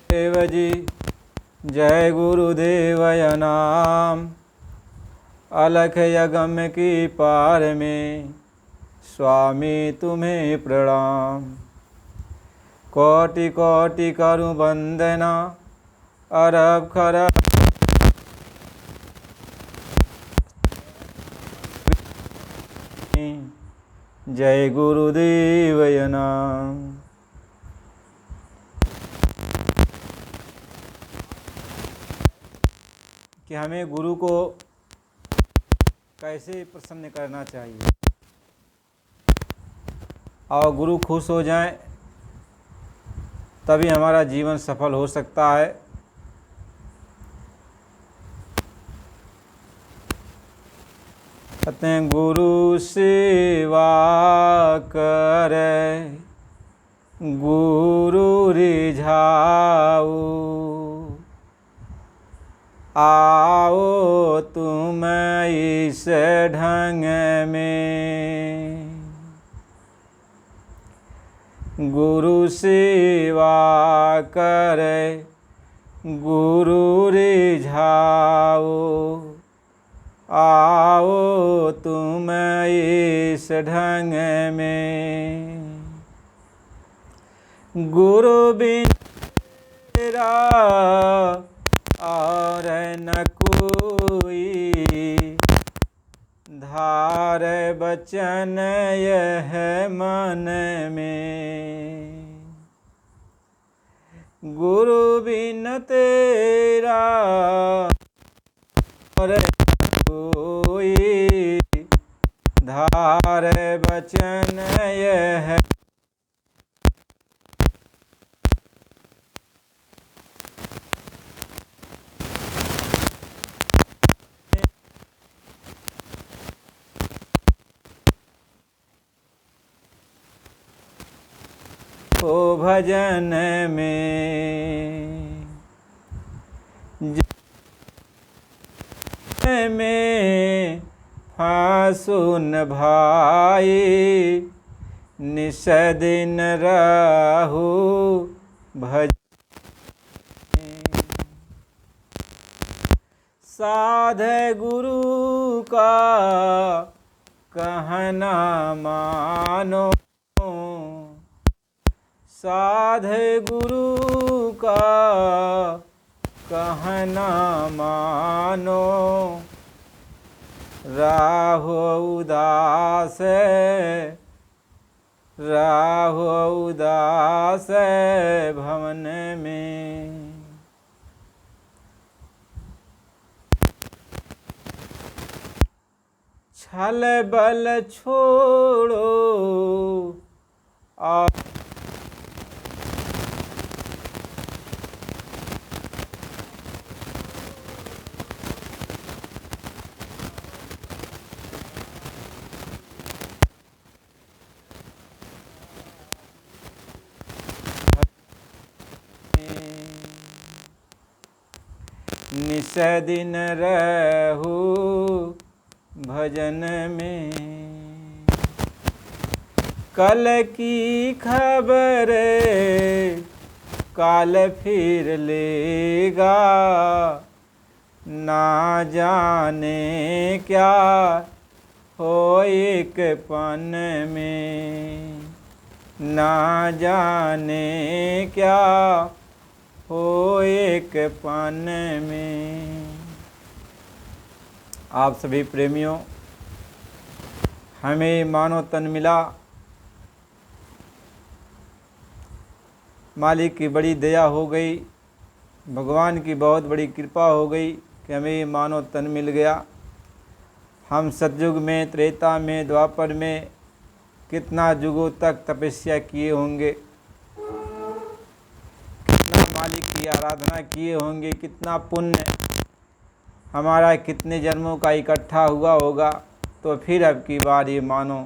देव जी जय गुरुदेवय नाम। अलख यगम की पार में स्वामी तुम्हें प्रणाम। कोटि कोटि करूं वंदना अरब खरब जय गुरुदेवय नाम। कि हमें गुरु को कैसे प्रसन्न करना चाहिए और गुरु खुश हो जाएं तभी हमारा जीवन सफल हो सकता है। कहते हैं गुरु सेवा करे गुरु रिझाऊ, आओ तुम इस ढंग में। गुरु सेवा करे गुरु रिझाओ, आओ तुम इस ढंग में। गुरु बिन तेरा और न कोई, धार बचन यह मन में। गुरु बिन तेरा और कोई, धार बचन यह ओ भजन में फासुन भाई, निस दिन रहु भज। साध गुरु का कहना मानो, साध गुरु का कहना मानो। राहो उदास भवन में। छल बल छोड़ो और निस दिन रहु भजन में। कल की खबर काल फिर लेगा, ना जाने क्या हो एक पन में। ना जाने क्या हो एक पन में। आप सभी प्रेमियों, हमें मानव तन मिला। मालिक की बड़ी दया हो गई, भगवान की बहुत बड़ी कृपा हो गई कि हमें मानव तन मिल गया। हम सतयुग में, त्रेता में, द्वापर में कितना युगों तक तपस्या किए होंगे, कितना मालिक की आराधना किए होंगे, कितना पुण्य हमारा कितने जन्मों का इकट्ठा हुआ होगा, तो फिर अब की बार ये मानो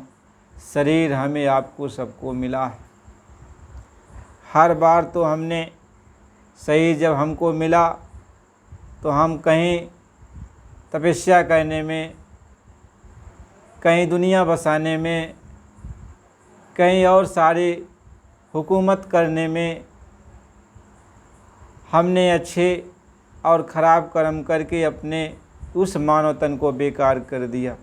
शरीर हमें आपको सबको मिला है। हर बार तो हमने शरीर जब हमको मिला तो हम कहीं तपस्या करने में, कहीं दुनिया बसाने में, कहीं और सारी हुकूमत करने में हमने अच्छे और ख़राब कर्म करके अपने उस मानव तन को बेकार कर दिया।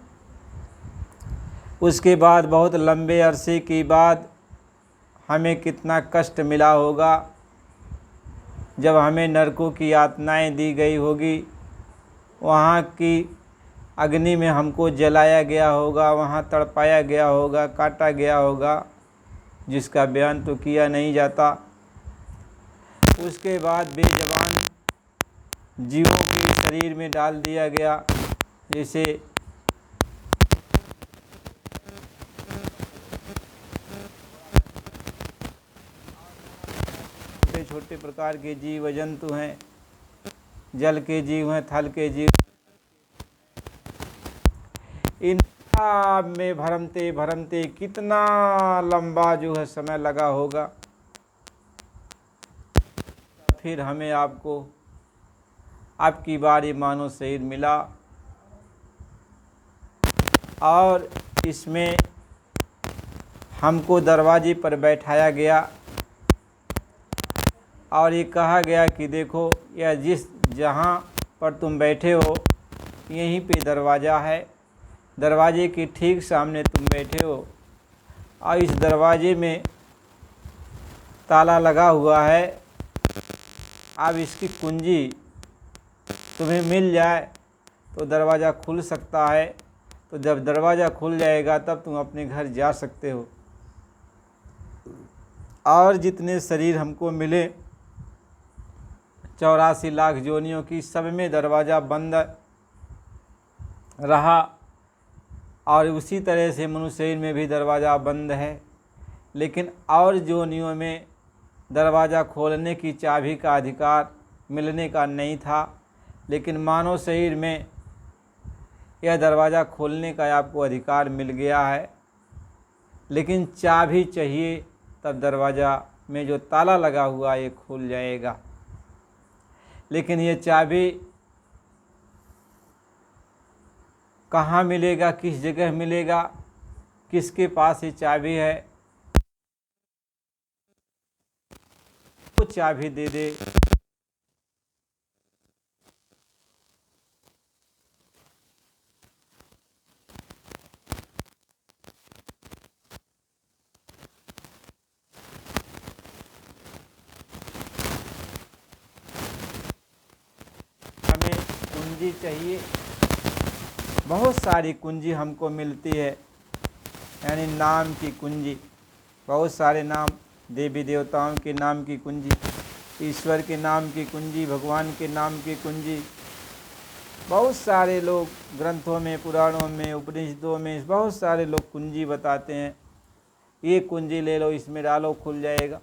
उसके बाद बहुत लंबे अरसे के बाद हमें कितना कष्ट मिला होगा जब हमें नरकों की यातनाएं दी गई होगी, वहाँ की अग्नि में हमको जलाया गया होगा, वहाँ तड़पाया गया होगा, काटा गया होगा, जिसका बयान तो किया नहीं जाता। उसके बाद बेज़बान जीवों के शरीर में डाल दिया गया, जैसे छोटे छोटे प्रकार के जीव जंतु हैं, जल के जीव हैं, थल के जीव, इन सब में भरमते भरमते कितना लंबा जो है समय लगा होगा। फिर हमें आपकी बारी मानो शरीर मिला और इसमें हमको दरवाजे पर बैठाया गया और ये कहा गया कि देखो, यह जहाँ पर तुम बैठे हो यहीं पे दरवाज़ा है, दरवाजे के ठीक सामने तुम बैठे हो और इस दरवाजे में ताला लगा हुआ है। अब इसकी कुंजी तुम्हें मिल जाए तो दरवाज़ा खुल सकता है, तो जब दरवाज़ा खुल जाएगा तब तुम अपने घर जा सकते हो। और जितने शरीर हमको मिले 84 लाख जोनियों की, सब में दरवाज़ा बंद रहा और उसी तरह से मनुष्य शरीर में भी दरवाज़ा बंद है। लेकिन और जोनियों में दरवाज़ा खोलने की चाबी का अधिकार मिलने का नहीं था, लेकिन मानव शरीर में यह दरवाज़ा खोलने का आपको अधिकार मिल गया है। लेकिन चाबी चाहिए, तब दरवाज़ा में जो ताला लगा हुआ ये खुल जाएगा। लेकिन ये चाबी कहाँ मिलेगा, किस जगह मिलेगा, किसके पास ये चाबी है, वो चाबी दे दे। हमें कुंजी चाहिए, बहुत सारी कुंजी हमको मिलती है, यानी नाम की कुंजी, बहुत सारे नाम, देवी देवताओं के नाम की कुंजी, ईश्वर के नाम की कुंजी, भगवान के नाम की कुंजी। बहुत सारे लोग ग्रंथों में, पुराणों में, उपनिषदों में बहुत सारे लोग कुंजी बताते हैं। ये कुंजी ले लो, इसमें डालो खुल जाएगा,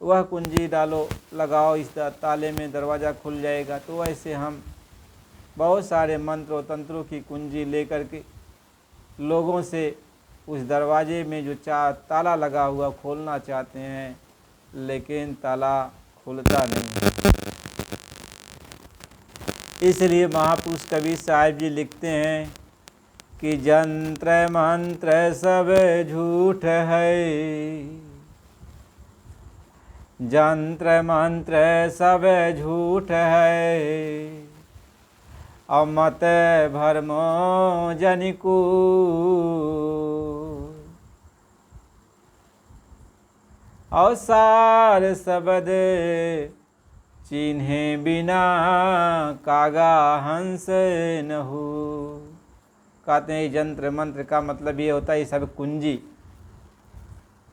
वह कुंजी डालो लगाओ इस ताले में दरवाज़ा खुल जाएगा। तो ऐसे हम बहुत सारे मंत्र और तंत्रों की कुंजी लेकर के लोगों से उस दरवाजे में जो ताला लगा हुआ खोलना चाहते हैं, लेकिन ताला खुलता नहीं। इसलिए महापुरुष कबीर साहिब जी लिखते हैं कि जंत्र मंत्र सब झूठ है, जंत्र मंत्र सब झूठ है, और मत भरमो जनिकू, और सार शब्द चिन्हे बिना कागा हंस न हो। कहते हैं यंत्र मंत्र का मतलब ये होता है ये सब कुंजी।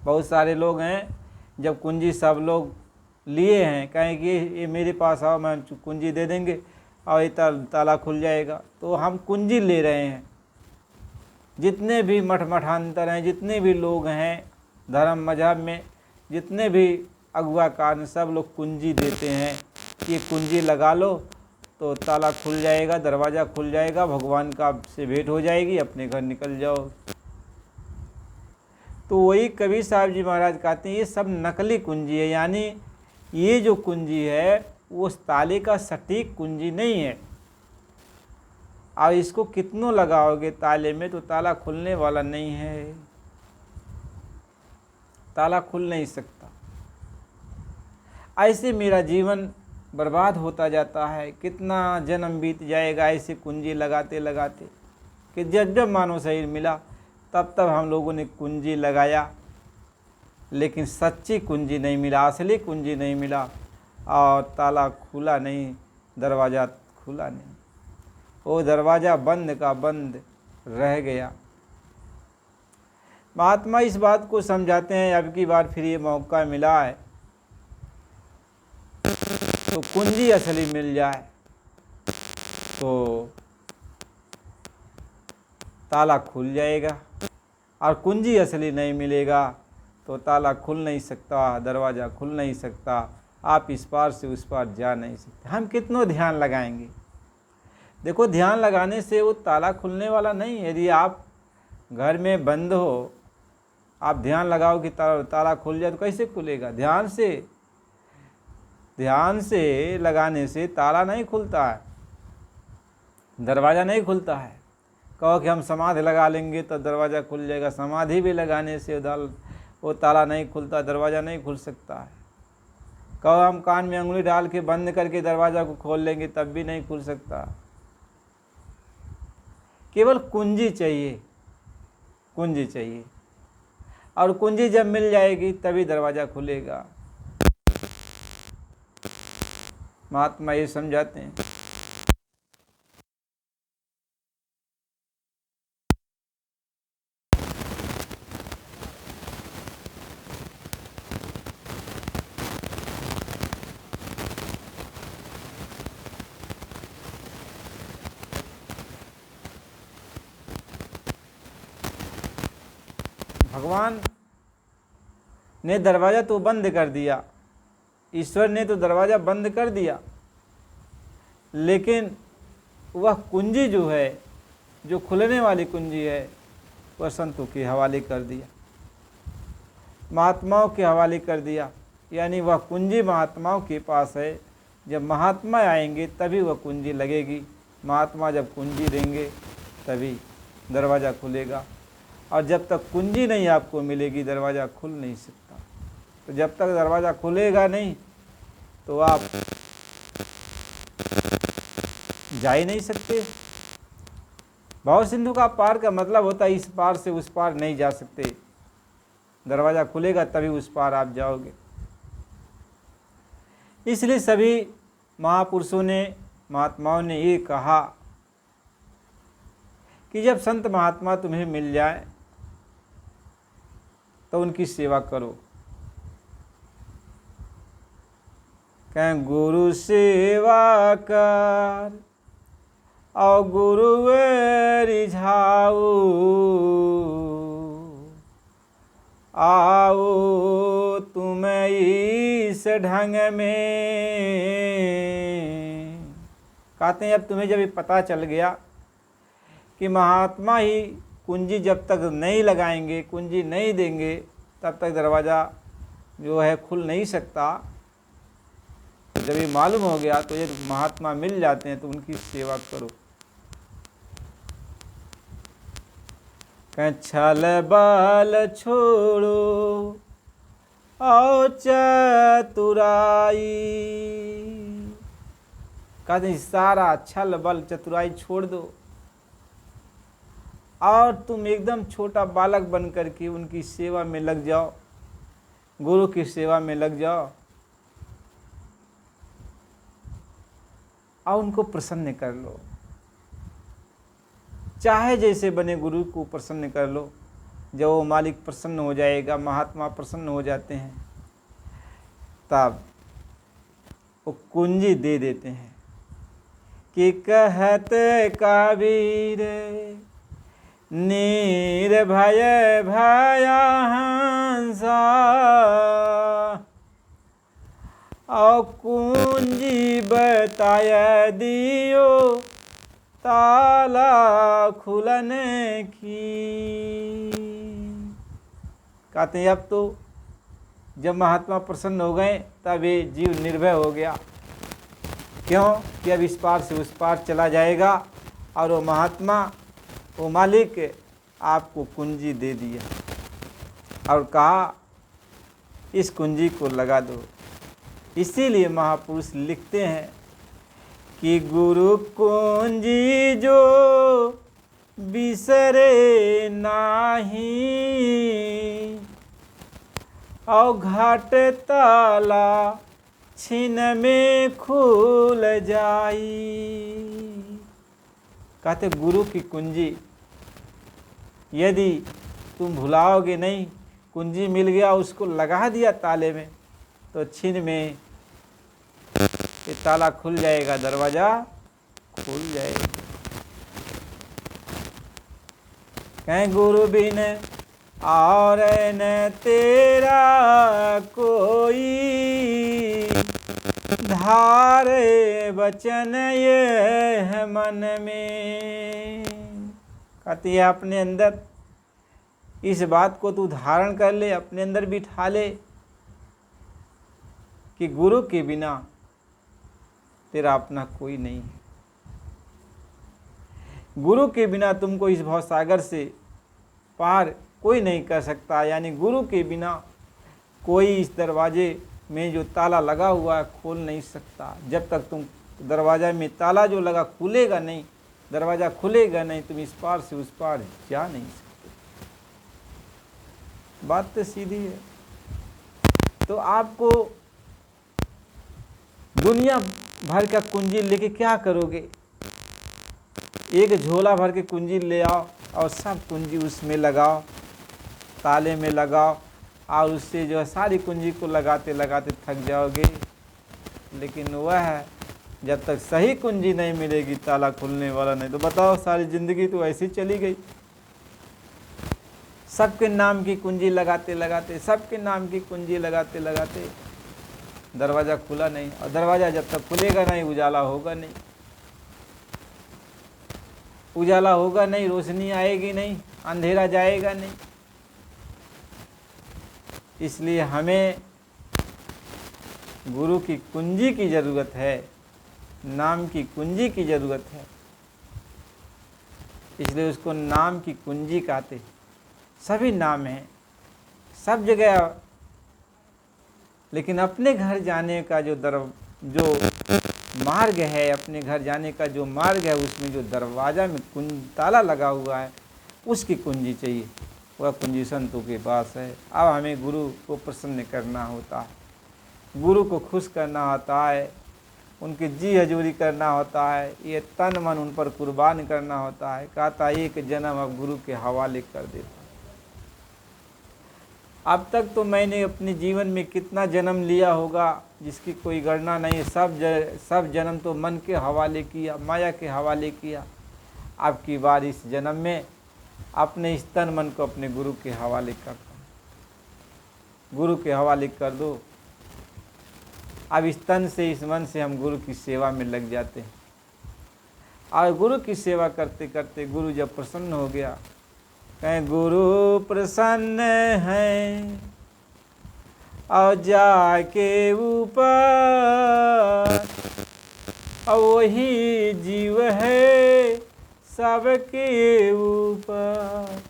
बहुत सारे लोग हैं, जब कुंजी सब लोग लिए हैं, कहेंगे ये मेरे पास आओ, मैं कुंजी दे देंगे और ये ताला खुल जाएगा, तो हम कुंजी ले रहे हैं। जितने भी मठ मठांतर हैं, जितने भी लोग हैं धर्म मजहब में, जितने भी अगुआ कारण, सब लोग कुंजी देते हैं। ये कुंजी लगा लो तो ताला खुल जाएगा, दरवाज़ा खुल जाएगा, भगवान का से भेंट हो जाएगी, अपने घर निकल जाओ। तो वही कबीर साहब जी महाराज कहते हैं ये सब नकली कुंजी है, यानी ये जो कुंजी है वो उस ताले का सटीक कुंजी नहीं है। और इसको कितनों लगाओगे ताले में तो ताला खुलने वाला नहीं है, ताला खुल नहीं सकता। ऐसे मेरा जीवन बर्बाद होता जाता है। कितना जन्म बीत जाएगा ऐसे कुंजी लगाते लगाते, कि जब जब मानव शरीर मिला तब तब हम लोगों ने कुंजी लगाया, लेकिन सच्ची कुंजी नहीं मिला, असली कुंजी नहीं मिला, और ताला खुला नहीं, दरवाज़ा खुला नहीं, वो दरवाज़ा बंद का बंद रह गया। महात्मा इस बात को समझाते हैं, अब की बार फिर ये मौका मिला है तो कुंजी असली मिल जाए तो ताला खुल जाएगा, और कुंजी असली नहीं मिलेगा तो ताला खुल नहीं सकता, दरवाज़ा खुल नहीं सकता, आप इस पार से उस पार जा नहीं सकते। हम कितनों ध्यान लगाएंगे। देखो, ध्यान लगाने से वो ताला खुलने वाला नहीं है। यदि आप घर में बंद हो, आप ध्यान लगाओ कि ताला खुल जाए, तो कैसे खुलेगा? ध्यान से लगाने से ताला नहीं खुलता है, दरवाज़ा नहीं खुलता है। कहो कि हम समाधि लगा लेंगे तो दरवाज़ा खुल जाएगा, समाधि भी लगाने से वो ताला नहीं खुलता, दरवाज़ा नहीं खुल सकता है। कहो हम कान में अंगुली डाल के बंद करके दरवाज़ा को खोल लेंगे, तब भी नहीं खुल सकता। केवल कुंजी चाहिए, कुंजी चाहिए, और कुंजी जब मिल जाएगी तभी दरवाज़ा खुलेगा। महात्मा ये समझाते हैं। भगवान ने दरवाज़ा तो बंद कर दिया, ईश्वर ने तो दरवाज़ा बंद कर दिया, लेकिन वह कुंजी जो है, जो खुलने वाली कुंजी है, वह संतों के हवाले कर दिया, महात्माओं के हवाले कर दिया। यानी वह कुंजी महात्माओं के पास है। जब महात्मा आएंगे तभी वह कुंजी लगेगी। महात्मा जब कुंजी देंगे तभी दरवाज़ा खुलेगा, और जब तक कुंजी नहीं आपको मिलेगी दरवाज़ा खुल नहीं सकता। तो जब तक दरवाज़ा खुलेगा नहीं तो आप जा ही नहीं सकते। भव सिंधु का पार का मतलब होता है इस पार से उस पार नहीं जा सकते, दरवाज़ा खुलेगा तभी उस पार आप जाओगे। इसलिए सभी महापुरुषों ने, महात्माओं ने ये कहा कि जब संत महात्मा तुम्हें मिल जाए तो उनकी सेवा करो। कहें गुरु सेवा कर और गुरु रिझाऊ, आओ तुम इस ढंग में। कहते हैं अब तुम्हें जब ये पता चल गया कि महात्मा ही कुंजी जब तक नहीं लगाएंगे, कुंजी नहीं देंगे, तब तक दरवाज़ा जो है खुल नहीं सकता। जब ये मालूम हो गया तो ये महात्मा मिल जाते हैं तो उनकी सेवा करो। कहें छल बल छोड़ो और चतुराई। कहते हैं सारा छल बल चतुराई छोड़ दो और तुम एकदम छोटा बालक बन करके उनकी सेवा में लग जाओ, गुरु की सेवा में लग जाओ और उनको प्रसन्न कर लो। चाहे जैसे बने गुरु को प्रसन्न कर लो। जब वो मालिक प्रसन्न हो जाएगा, महात्मा प्रसन्न हो जाते हैं, तब वो कुंजी दे देते हैं कि कहते कबीर निर्भय भया हंसा, और कुंजी बताया दियो ताला खुलने की। कहते हैं अब तो जब महात्मा प्रसन्न हो गए तब ये जीव निर्भय हो गया। क्यों? कि अब इस पार से उस पार चला जाएगा और वो महात्मा, वो मालिक आपको कुंजी दे दिया और कहा इस कुंजी को लगा दो। इसीलिए महापुरुष लिखते हैं कि गुरु कुंजी जो बिसरे नाही, और घाट ताला छिन में खुल जाई। कहते गुरु की कुंजी यदि तुम भुलाओगे नहीं, कुंजी मिल गया उसको लगा दिया ताले में, तो छिन में ये ताला खुल जाएगा, दरवाजा खुल जाएगा। कहीं गुरु बिन और न तेरा कोई, धारे वचन ये है मन में। कहती है अपने अंदर इस बात को तू धारण कर ले, अपने अंदर बिठा ले कि गुरु के बिना तेरा अपना कोई नहीं है। गुरु के बिना तुमको इस भवसागर से पार कोई नहीं कर सकता, यानी गुरु के बिना कोई इस दरवाजे में जो ताला लगा हुआ है खोल नहीं सकता। जब तक तुम दरवाजा में ताला जो लगा खुलेगा नहीं, दरवाज़ा खुलेगा नहीं, तुम इस पार से उस पार जा नहीं सकते। बात तो सीधी है। तो आपको दुनिया भर का कुंजी लेके क्या करोगे? एक झोला भर के कुंजी ले आओ और सब कुंजी उसमें लगाओ, ताले में लगाओ, और उससे जो है सारी कुंजी को लगाते लगाते थक जाओगे। लेकिन वह है जब तक सही कुंजी नहीं मिलेगी, ताला खुलने वाला नहीं, तो बताओ सारी ज़िंदगी तो ऐसी चली गई। सबके नाम की कुंजी लगाते लगाते, सबके नाम की कुंजी लगाते लगाते दरवाज़ा खुला नहीं, और दरवाज़ा जब तक खुलेगा नहीं उजाला होगा नहीं, उजाला होगा नहीं, रोशनी आएगी नहीं, अंधेरा जाएगा नहीं। इसलिए हमें गुरु की कुंजी की ज़रूरत है, नाम की कुंजी की ज़रूरत है। इसलिए उसको नाम की कुंजी कहते। सभी नाम हैं सब जगह, लेकिन अपने घर जाने का जो मार्ग है, अपने घर जाने का जो मार्ग है, उसमें जो दरवाज़ा में ताला लगा हुआ है उसकी कुंजी चाहिए। वह कुंजी संतों के पास है। अब हमें गुरु को प्रसन्न करना होता है, गुरु को खुश करना होता है, उनकी जी हजूरी करना होता है, ये तन मन उन पर कुर्बान करना होता है। कहता एक जन्म अब गुरु के हवाले कर देता। अब तक तो मैंने अपने जीवन में कितना जन्म लिया होगा जिसकी कोई गणना नहीं। सब जन्म तो मन के हवाले किया, माया के हवाले किया। अब की बार इस जन्म में अपने इस तन मन को अपने गुरु के हवाले कर दो, गुरु के हवाले कर दो। अब इस तन से इस मन से हम गुरु की सेवा में लग जाते हैं, और गुरु की सेवा करते करते गुरु जब प्रसन्न हो गया, कहें गुरु प्रसन्न है और जाके ऊपर, और वही जीव है सबके ऊपर।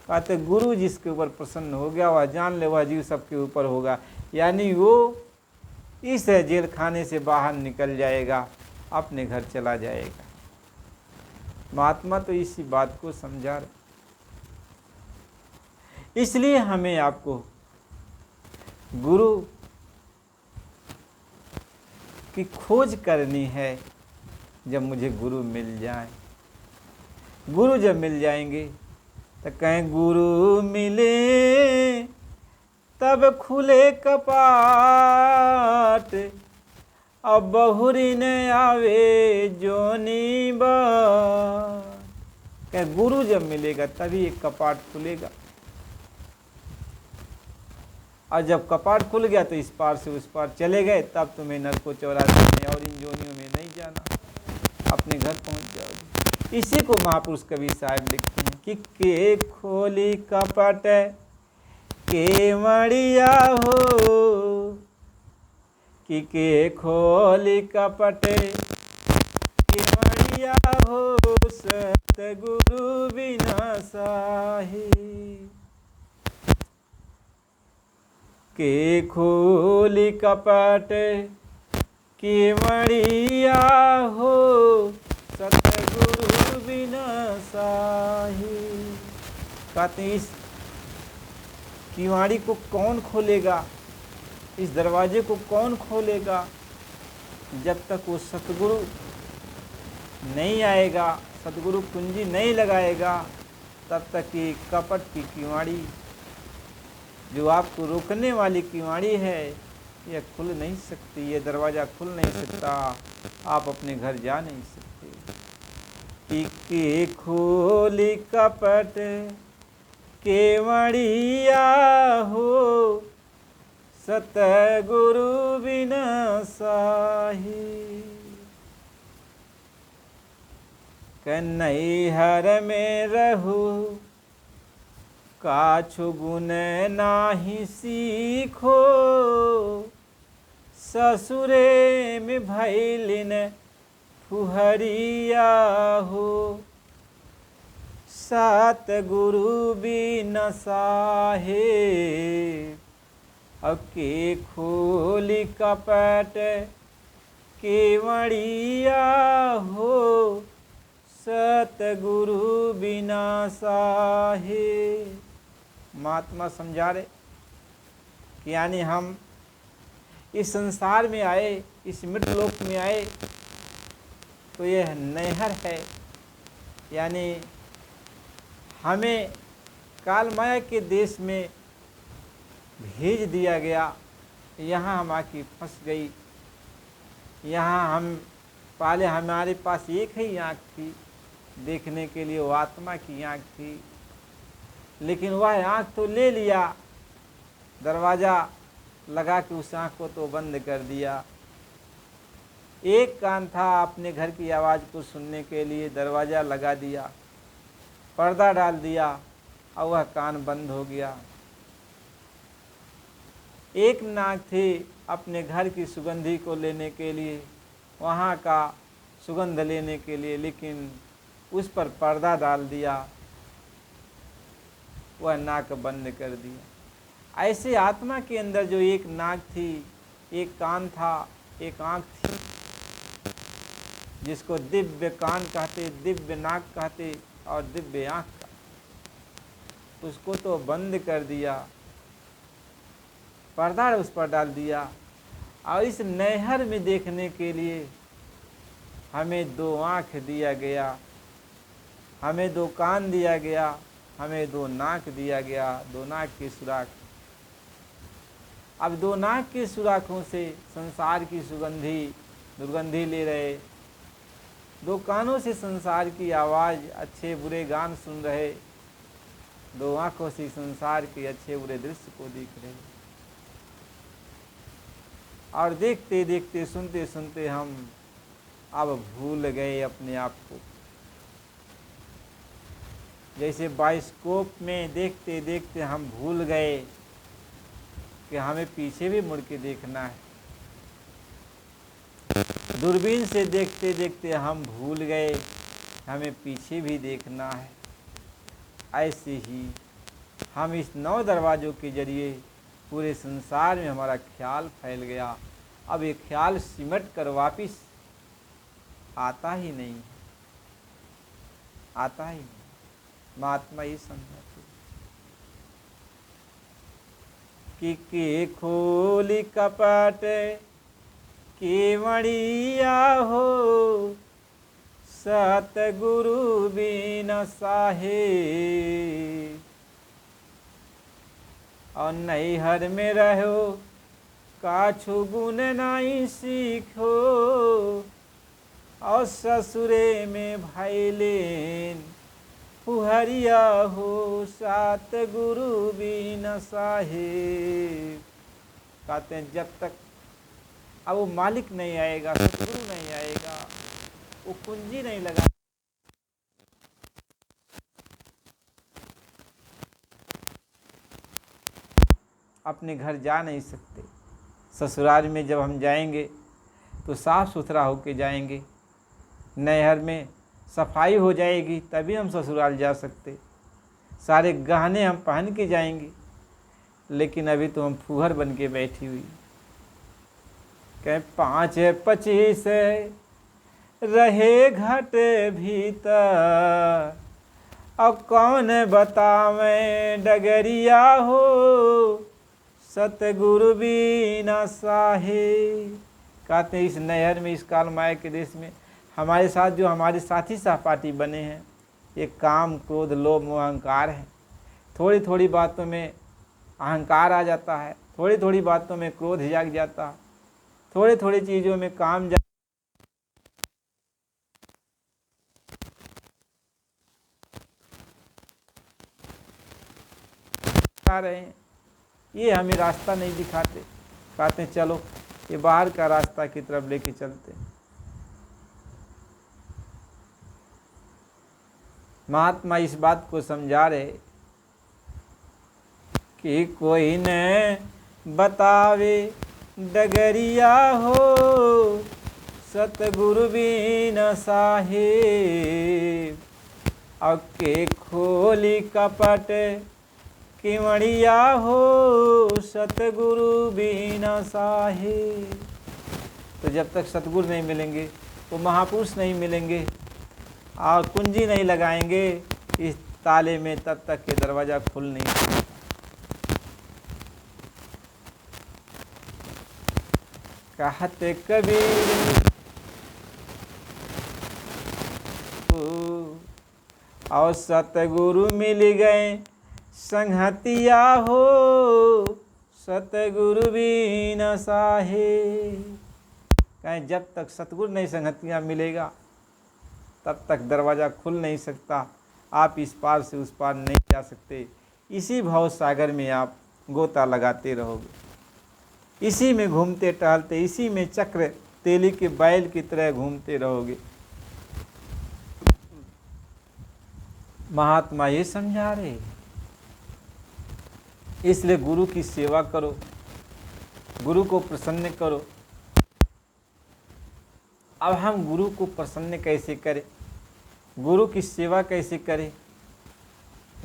कहते गुरु जिसके ऊपर प्रसन्न हो गया वह जान ले वह जीव सबके ऊपर होगा, यानी वो इस जेल खाने से बाहर निकल जाएगा, अपने घर चला जाएगा। महात्मा तो इसी बात को समझा रहे। इसलिए हमें आपको गुरु की खोज करनी है। जब मुझे गुरु मिल जाए, गुरु जब मिल जाएंगे तो कहें गुरु मिले तब खुले कपाट, अब बहुरी न आवे जोनी बात। कहें गुरु जब मिलेगा तभी एक कपाट खुलेगा, और जब कपाट खुल गया तो इस पार से उस पार चले गए, तब तुम्हें नरको चौरासी में और इन जोनियों में नहीं जाना, अपने घर पहुंच जाओगे। इसी को महापुरुष कबीर साहब लिखते हैं कि के खोली कपट के मड़िया हो, कि के खोली कपट के मड़िया हो, सतगुरु बिना साही। के खोली कपट केवड़िया हो, सतगुरु बिना साही। कहते हैं इस किवाड़ी को कौन खोलेगा, इस दरवाजे को कौन खोलेगा, जब तक वो सतगुरु नहीं आएगा, सतगुरु कुंजी नहीं लगाएगा, तब तक ये कपट की किवाड़ी जो आपको रोकने वाली किवाड़ी है, यह खुल नहीं सकती, ये दरवाज़ा खुल नहीं सकता, आप अपने घर जा नहीं सकते। कि खोली कपट केवड़िया हो, सतगुरु बिना साही। नैहर में रहू काछु गुण नाही सीखो, ससुरे में भैलिन फुहरिया हो, सतगुरु बिन साहे। अब के खोली कपट केवड़िया हो, सतगुरु बिना साहे। महात्मा समझा रहे कि यानी हम इस संसार में आए, इस मृतलोक में आए, तो यह नैहर है, यानी हमें काल माया के देश में भेज दिया गया, यहाँ हम आके फंस गई। यहाँ हम पहले हमारे पास एक ही आँख थी देखने के लिए, वो आत्मा की आँख थी, लेकिन वह आँख तो ले लिया, दरवाज़ा लगा के उस आँख को तो बंद कर दिया। एक कान था अपने घर की आवाज़ को सुनने के लिए, दरवाज़ा लगा दिया, पर्दा डाल दिया और वह कान बंद हो गया। एक नाक थी अपने घर की सुगंधी को लेने के लिए, वहाँ का सुगंध लेने के लिए, लेकिन उस पर पर्दा डाल दिया, वह नाक बंद कर दिया। ऐसे आत्मा के अंदर जो एक नाक थी, एक कान था, एक आँख थी, जिसको दिव्य कान कहते, दिव्य नाक कहते और दिव्य आँख कहते, उसको तो बंद कर दिया, पर्दा उस पर डाल दिया। और इस नैहर में देखने के लिए हमें दो आँख दिया गया, हमें दो कान दिया गया, हमें दो नाक दिया गया, दो नाक के सुराख। अब दो नाक के सुराखों से संसार की सुगंधी दुर्गंधी ले रहे, दो कानों से संसार की आवाज़, अच्छे बुरे गान सुन रहे, दो आँखों से संसार के अच्छे बुरे दृश्य को देख रहे। और देखते देखते सुनते सुनते हम अब भूल गए अपने आप को। जैसे बाइस्कोप में देखते देखते हम भूल गए कि हमें पीछे भी मुड़ के देखना है। दूरबीन से देखते देखते हम भूल गए हमें पीछे भी देखना है। ऐसे ही हम इस 9 दरवाज़ों के जरिए पूरे संसार में हमारा ख्याल फैल गया। अब ये ख्याल सिमट कर वापिस आता ही नहीं, आता ही नहीं। महात्मा ये समझाते कि के खोली कपट केवड़िया हो, सतगुरु बिन साहे। और नैहर में रहो काछु गुण नहीं सीखो, और ससुरे में भैलेन फुहरिया हो, सतगुरु बिन साहे। कहते हैं जब तक अब वो मालिक नहीं आएगा, सतगुरु नहीं आएगा, वो कुंजी नहीं लगा, अपने घर जा नहीं सकते। ससुराल में जब हम जाएंगे तो साफ़ सुथरा होके जाएंगे, नैहर में सफाई हो जाएगी तभी हम ससुराल जा सकते। सारे गहने हम पहन के जाएंगे, लेकिन अभी तो हम फूहर बन के बैठी हुई। कहें 5-25 रहे घट भीतर, अब कौन बतावे डगरिया हो, सतगुरु बिना साहे। कहते हैं इस नहर में, इस काल माया के देश में हमारे साथ जो हमारे साथी सहपाठी बने हैं, ये काम क्रोध लोभ मोह अहंकार है। थोड़ी थोड़ी बातों में अहंकार आ जाता है, थोड़ी थोड़ी बातों में क्रोध जाग जाता है, थोड़ी थोड़ी चीज़ों में काम जा रहे हैं। ये हमें रास्ता नहीं दिखाते, कहते हैं चलो ये बाहर का रास्ता की तरफ लेके चलते। महात्मा इस बात को समझा रहे कि कोई न बतावे डगरिया हो, सतगुरु बिना साहिब, और के खोली कपट किवड़िया हो, सतगुरु बिना साहिब। तो जब तक सतगुरु नहीं मिलेंगे, तो महापुरुष नहीं मिलेंगे और कुंजी नहीं लगाएंगे इस ताले में, तब तक के दरवाज़ा खुल नहीं सकता। कहते कबीर और सतगुरु मिल गए संगतिया हो, सतगुरु बिना साहे। कहें जब तक सतगुरु नहीं संगतिया मिलेगा, तब तक दरवाज़ा खुल नहीं सकता, आप इस पार से उस पार नहीं जा सकते। इसी भव सागर में आप गोता लगाते रहोगे, इसी में घूमते टहलते, इसी में चक्र तेली के बैल की तरह घूमते रहोगे। महात्मा ये समझा रहे, इसलिए गुरु की सेवा करो, गुरु को प्रसन्न करो। अब हम गुरु को प्रसन्न कैसे करें, गुरु की सेवा कैसे करें,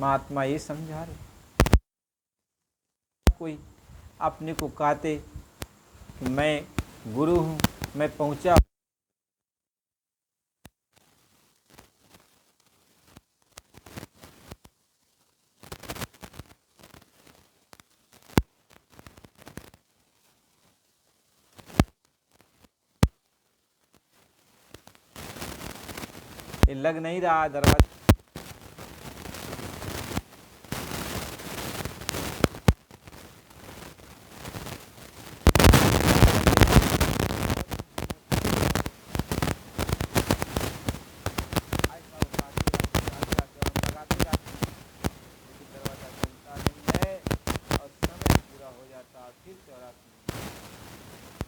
महात्मा ये समझा रहे। कोई अपने को कहते कि मैं गुरु हूँ, मैं पहुँचा, ये लग नहीं रहा दरवाजा।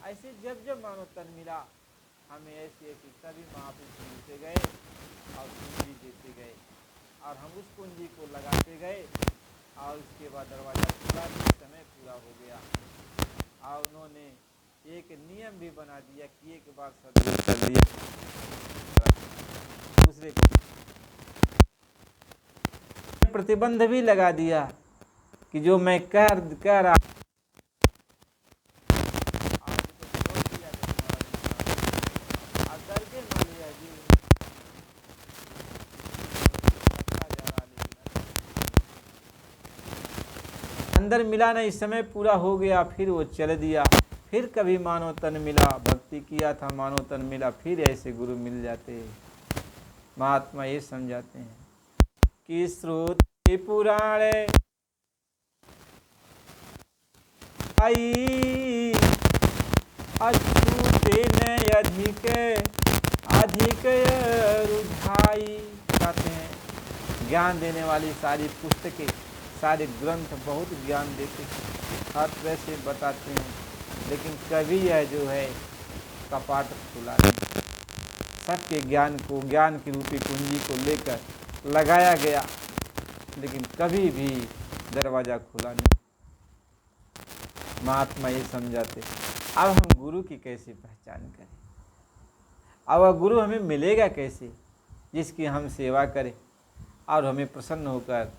ऐसे जब जब मानो तन मिला, हमें ऐसे ऐसे सभी महापुरुष मिलते गए और कुंजी देते गए, और हम उस कुंजी को लगाते गए, और उसके बाद दरवाज़ा खुला, समय पूरा हो गया। और उन्होंने एक नियम भी बना दिया कि एक बार सदगुरु कर दिया, दूसरे प्रतिबंध भी लगा दिया कि जो मैं कह रहा अंदर मिला नहीं, समय पूरा हो गया, फिर वो चल दिया। फिर कभी मानो तन मिला, भक्ति किया था, मानो तन मिला, फिर ऐसे गुरु मिल जाते हैं। महात्मा ये समझाते हैं कि श्रुति पुराण आई अछूते न अधिक अधिक रुझाई। कहते हैं ज्ञान देने वाली सारी पुस्तकें, सारे ग्रंथ बहुत ज्ञान देते हैं, हर तरह से बताते हैं, लेकिन कभी यह जो है कपाट खुला नहीं। सबके ज्ञान को, ज्ञान की रूपी कुंजी को लेकर लगाया गया, लेकिन कभी भी दरवाज़ा खुला नहीं। महात्मा ये समझाते। अब हम गुरु की कैसे पहचान करें, अब वह गुरु हमें मिलेगा कैसे, जिसकी हम सेवा करें और हमें प्रसन्न होकर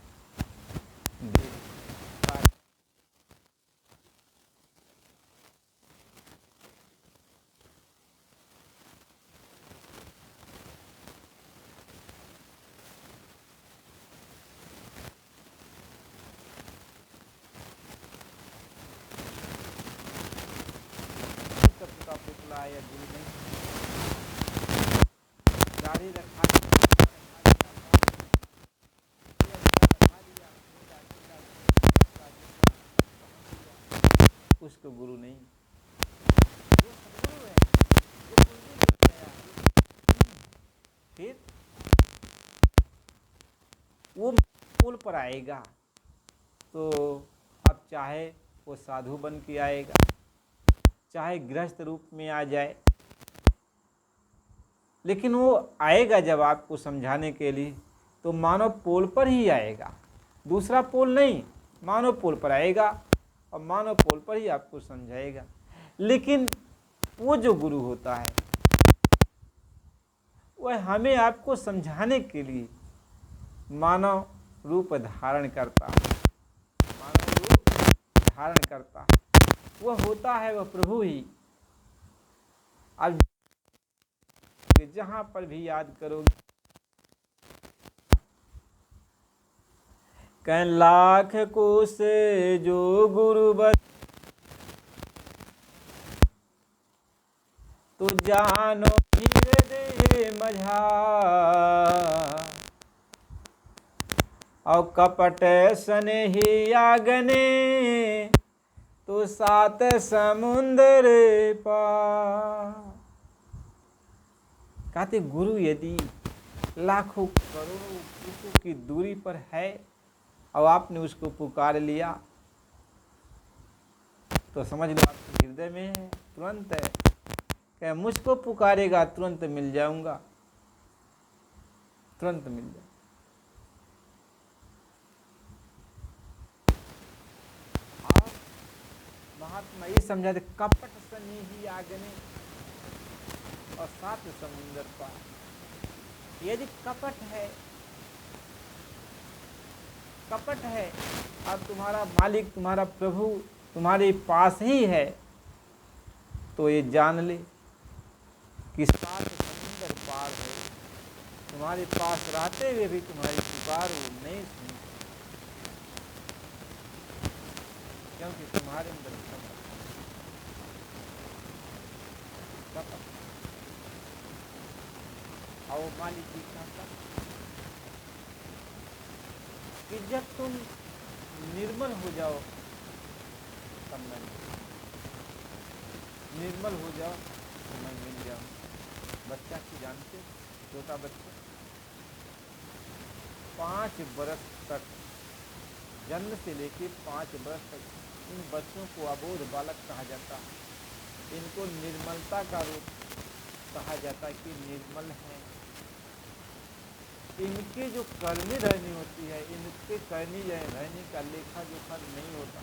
यह गुरु नहीं। दाढ़ी रखा उसको गुरु नहीं। जो सदगुरु है, जो पूंजी लेके आया, फिर वो पुल पर आएगा तो अब चाहे वो साधु बन के आएगा, चाहे गृहस्थ रूप में आ जाए, लेकिन वो आएगा जब आपको समझाने के लिए तो मानव पोल पर ही आएगा, दूसरा पोल नहीं, मानव पोल पर आएगा और मानव पोल पर ही आपको समझाएगा। लेकिन वो जो गुरु होता है वह हमें आपको समझाने के लिए मानव रूप धारण करता है, मानव रूप धारण करता है। वह होता है वह प्रभु ही। अब जहां पर भी याद करोगे, कह लाख कोस जो गुरु बन तो जानो हृदय मझा, और कपट स्नेही आगने तो सात समुंदर पार। कहते गुरु यदि लाखों करोड़ों कोसों की दूरी पर है और आपने उसको पुकार लिया तो समझ लो आपके हृदय में है, तुरंत है। क्या मुझको पुकारेगा तुरंत मिल जाऊंगा, तुरंत मिल जाऊंगा। आप महात्मा ये समझाते कपट स्नेही आगने और सात समुंदर पार। यदि कपट है, अब तुम्हारा मालिक, तुम्हारा प्रभु तुम्हारे पास ही है तो ये जान ले कि सात समुंदर पार है, तुम्हारे पास रहते हुए भी तुम्हारी पुकार वो नहीं सुनी, क्योंकि तुम्हारे अंदर कपट। और मालिक जी कहता कि जब तुम निर्मल हो जाओ तब मैं निर्मल हो जाओ तो मैं मिल जाऊं। बच्चा की जानते, छोटा बच्चा 5 बरस तक, जन्म से लेकर 5 बरस तक इन बच्चों को अबोध बालक कहा जाता है। इनको निर्मलता का रूप कहा जाता है कि निर्मल है। इनके जो करनी रहनी होती है, इनके करनी रहने का लेखा जोखा नहीं होता।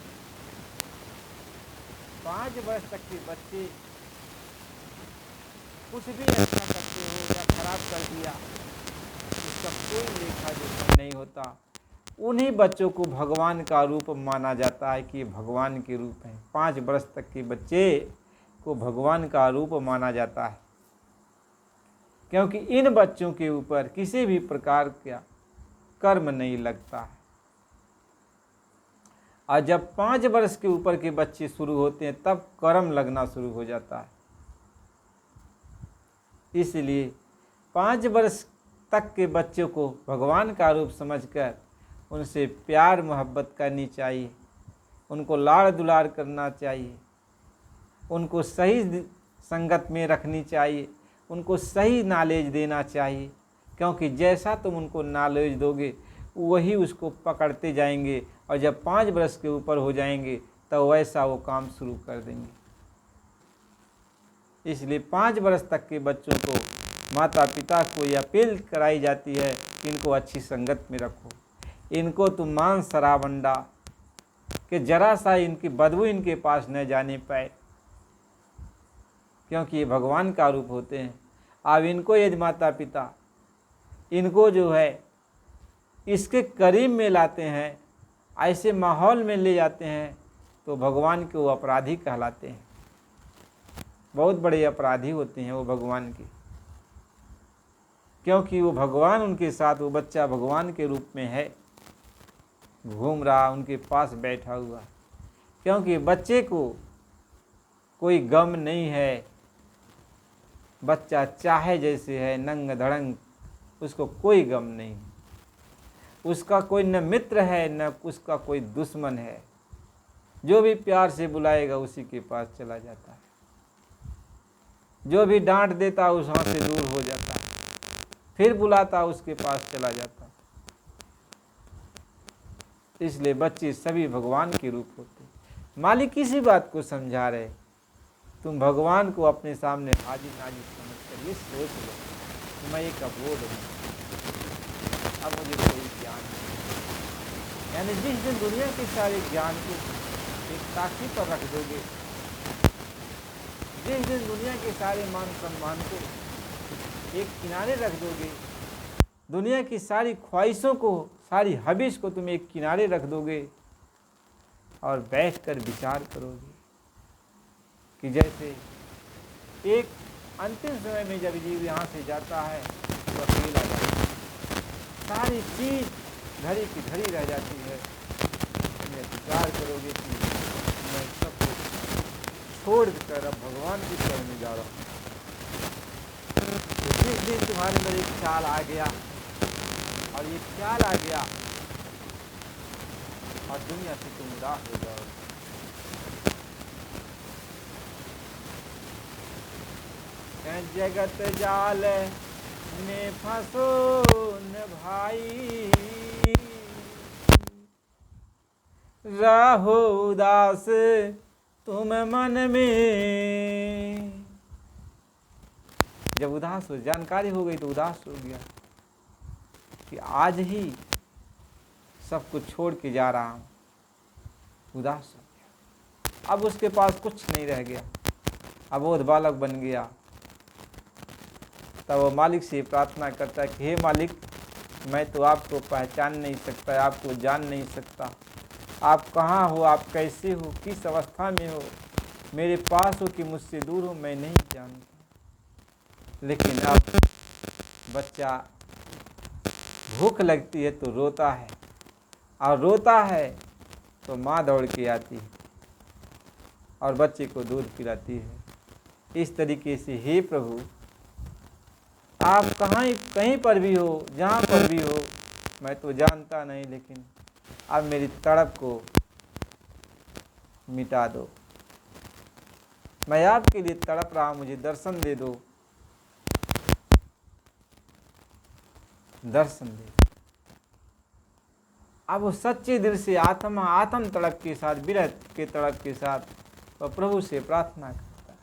5 वर्ष तक के बच्चे कुछ भी अच्छा करते हो या खराब कर दिया, उसका कोई लेखा जोखा नहीं होता। उन्हीं बच्चों को भगवान का रूप माना जाता है कि भगवान के रूप हैं। 5 वर्ष तक के बच्चे को भगवान का रूप माना जाता है, क्योंकि इन बच्चों के ऊपर किसी भी प्रकार का कर्म नहीं लगता है। और जब 5 वर्ष के ऊपर के बच्चे शुरू होते हैं तब कर्म लगना शुरू हो जाता है। इसलिए 5 वर्ष तक के बच्चों को भगवान का रूप समझकर उनसे प्यार मोहब्बत करनी चाहिए, उनको लाड़ दुलार करना चाहिए, उनको सही संगत में रखनी चाहिए, उनको सही नॉलेज देना चाहिए, क्योंकि जैसा तुम उनको नॉलेज दोगे वही उसको पकड़ते जाएंगे और जब 5 वर्ष के ऊपर हो जाएंगे तो वैसा वो काम शुरू कर देंगे। इसलिए 5 वर्ष तक के बच्चों को माता पिता को यह अपील कराई जाती है कि इनको अच्छी संगत में रखो, इनको तुम मांस शराब अंडा कि जरा सा इनकी बदबू इनके पास न जाने पाए, क्योंकि ये भगवान का रूप होते हैं। अब इनको यदि माता पिता इनको जो है इसके करीब में लाते हैं, ऐसे माहौल में ले जाते हैं तो भगवान के वो अपराधी कहलाते हैं। बहुत बड़े अपराधी होते हैं वो भगवान के, क्योंकि वो भगवान उनके साथ, वो बच्चा भगवान के रूप में है, घूम रहा, उनके पास बैठा हुआ, क्योंकि बच्चे को कोई गम नहीं है बच्चा चाहे जैसे है, नंग धड़ंग, उसको कोई गम नहीं। उसका कोई न मित्र है न उसका कोई दुश्मन है। जो भी प्यार से बुलाएगा उसी के पास चला जाता है। जो भी डांट देता उस हाथ से दूर हो जाता है, फिर बुलाता उसके पास चला जाता। इसलिए बच्चे सभी भगवान के रूप होते। मालिक इसी बात को समझा रहे, तुम भगवान को अपने सामने हाजिर नाजिर समझ कर ये सोच लो कि मैं एक अबोध हूँ, अब मुझे कोई ज्ञान नहीं। यानी जिस दिन दुनिया के सारे ज्ञान को एक ताकी पर रख दोगे, जिस दिन दुनिया के सारे मान सम्मान को एक किनारे रख दोगे, दुनिया की सारी ख्वाहिशों को, सारी हविश को तुम एक किनारे रख दोगे और बैठकर विचार करोगे कि जैसे एक अंतिम समय में जब जीव यहाँ से जाता है तो अकेला जाता है, सारी चीज घड़ी की घड़ी रह जाती है। तुम विचार करोगे कि मैं सब कुछ छोड़ कर अब भगवान की शरण में जा रहा हूँ। तो जिस दिन तुम्हारे अंदर एक ख्याल आ गया और ये ख्याल आ गया और दुनिया से तुम उदास हो जाओ, जगत जाल में फंसो न भाई, रहो उदास तुम मन में। जब उदास हो, जानकारी हो गई तो उदास हो गया कि आज ही सब कुछ छोड़ के जा रहा हूँ, उदास हो गया। अब उसके पास कुछ नहीं रह गया, अबोध बालक बन गया। तब वो मालिक से प्रार्थना करता है कि हे मालिक, मैं तो आपको पहचान नहीं सकता, आपको जान नहीं सकता, आप कहाँ हो, आप कैसे हो, किस अवस्था में हो, मेरे पास हो कि मुझसे दूर हो, मैं नहीं जानता। लेकिन अब बच्चा भूख लगती है तो रोता है, और रोता है तो माँ दौड़ के आती है और बच्चे को दूध पिलाती है। इस तरीके से हे प्रभु, आप कहीं पर भी हो, जहाँ पर भी हो, मैं तो जानता नहीं, लेकिन अब मेरी तड़प को मिटा दो। मैं आपके लिए तड़प रहा हूँ, मुझे दर्शन दे दो, दर्शन दे। अब वो सच्चे दिल से आत्म तड़प के साथ, विरह के तड़प के साथ वह प्रभु से प्रार्थना करता है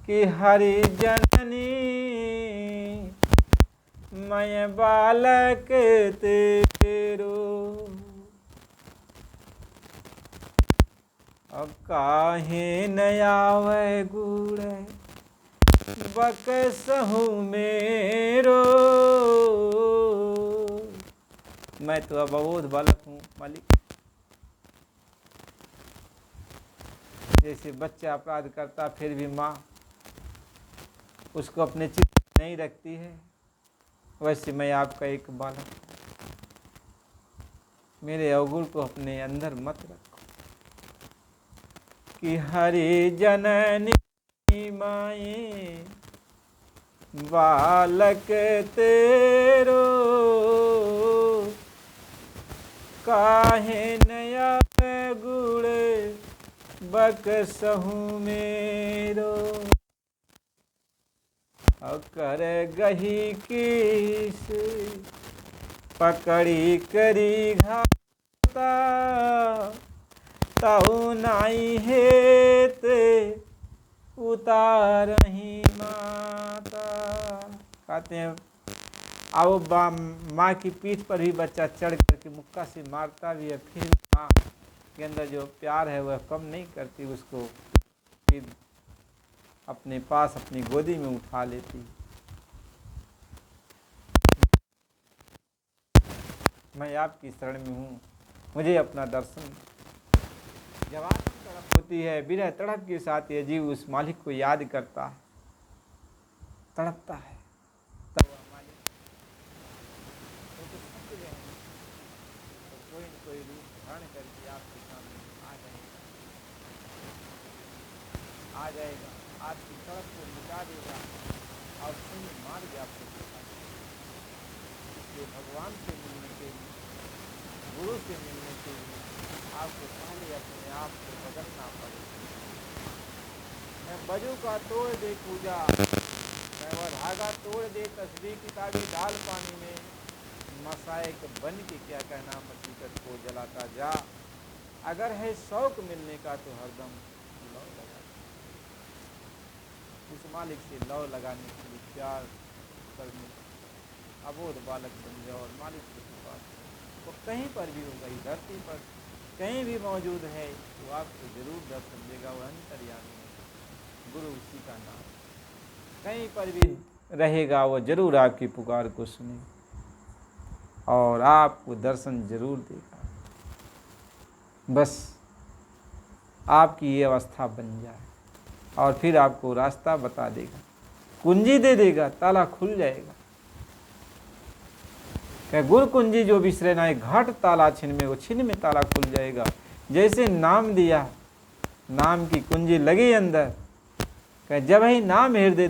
कि हरि जननी मैं बालक तेरो, अब काहे न आवे गुण बकसहु मेरो। मैं तो अब अबोध बालक हूँ मालिक। जैसे बच्चा अपराध करता फिर भी माँ उसको अपने चित्त में नहीं रखती है, वैसे मैं आपका एक बालक, मेरे अवगुण को अपने अंदर मत रखो। कि हरि जननी माए बालक तेरो, काहे नया गुण बकसहु मेरो। कर गही किस पकड़ी करी घाता, ताहु नाई हेते उतारही माता। कहते हैं अब माँ की पीठ पर भी बच्चा चढ़ करके मुक्का से मारता भी है, फिर माँ के अंदर जो प्यार है वह कम नहीं करती, उसको फिर अपने पास अपनी गोदी में उठा लेती। मैं आपकी शरण में हूँ, मुझे अपना दर्शन। जब आपकी तड़प होती है, विरह तड़प के साथ ये जीव उस मालिक को याद करता है, तड़पता है, तब वह मालिक तो कोई न कोई रूप धारण करके आपके सामने आ जाएगा, आपकी सड़क को मिटा देगा और शून्य मार्ग आपको दिखा देगा। इसलिए भगवान से मिलने के लिए, गुरु से मिलने के लिए आपको पहले अपने आप को बदलना पड़ेगा। मैं बजू का तोड़ दे पूजा, मैं वह धागा तोड़ दे तस्बीह किताबी डाल पानी में, मसाइक बन के क्या कहना मसीकत को जलाता जा। अगर है शौक मिलने का तो हरदम लौ लगा, उस मालिक से लौ लगाने के लिए प्यार करने, अबोध बालक बन जाओ और मालिक से बात तो कहीं पर भी होगा, इस धरती पर कहीं भी मौजूद है तो आपको जरूर दर्शन देगा। वह अंतर्यामी है, गुरु उसी का नाम, कहीं पर भी रहेगा वो जरूर आपकी पुकार को सुनेगा और आपको दर्शन जरूर देगा। बस आपकी ये अवस्था बन जाए और फिर आपको रास्ता बता देगा, कुंजी दे देगा, ताला खुल जाएगा। क्या गुर कुंजी जो बिसरे ना घाट ताला छिन में, वो छिन में ताला खुल जाएगा। जैसे नाम दिया, नाम की कुंजी लगी अंदर, क्या जब ही नाम हृदय